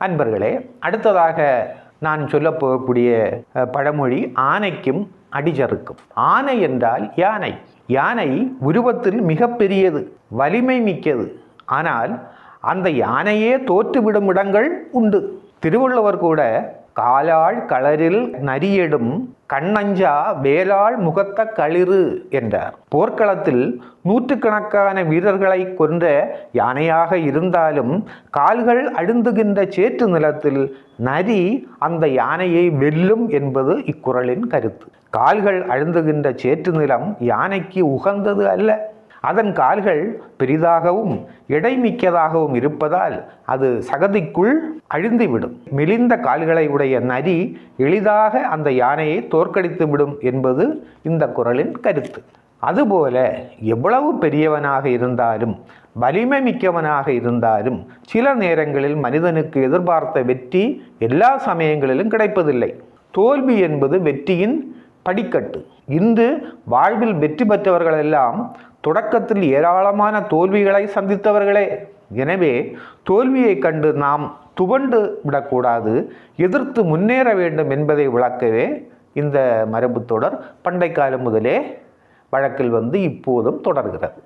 அன்பர்களே, அடுத்ததாக நான் சொல்லப் போகக்கூடிய பழமொழி ஆனைக்கும் அடிஜருக்கும். ஆனை என்றால் யானை. யானை உருவத்தில் மிக பெரியது, வலிமை மிக்கது. ஆனால் அந்த யானையே தோற்றுவிடும் இடங்கள் உண்டு. திருவள்ளுவர் கூட காலாள் களரில் நரியெடும் கண்ணஞ்சா வேலாள் முகத்த களிறு என்றார். போர்க்களத்தில் நூற்றுக்கணக்கான வீரர்களை கொன்ற யானையாக இருந்தாலும் கால்கள் அழுந்துகின்ற சேற்று நிலத்தில் நரி அந்த யானையை வெல்லும் என்பது இக்குறளின் கருத்து. கால்கள் அழுந்துகின்ற சேற்று நிலம் யானைக்கு உகந்தது அல்ல. அதன் கால்கள் பெரிதாகவும் எடைமிக்கதாகவும் இருப்பதால் அது சகதிக்குள் அழிந்துவிடும். மெலிந்த கால்களை உடைய நரி எளிதாக அந்த யானையை தோற்கடித்து விடும் என்பது இந்த குறளின் கருத்து. அதுபோல எவ்வளவு பெரியவனாக இருந்தாலும் வலிமை மிக்கவனாக இருந்தாலும் சில நேரங்களில் மனிதனுக்கு எதிர்பார்த்த வெற்றி எல்லா சமயங்களிலும் கிடைப்பதில்லை. தோல்வி என்பது வெற்றியின் படிக்கட்டு. இன்று வாழ்வில் வெற்றி பெற்றவர்கள் எல்லாம் தொடக்கத்தில் ஏராளமான தோல்விகளை சந்தித்தவர்களே. எனவே தோல்வியை கண்டு நாம் துவண்டு விடக்கூடாது, எதிர்த்து முன்னேற வேண்டும் என்பதை விளக்கவே இந்த மரபு தொடர் பண்டை காலம் முதலே வழக்கில் வந்து இப்போதும் தொடர்கிறது.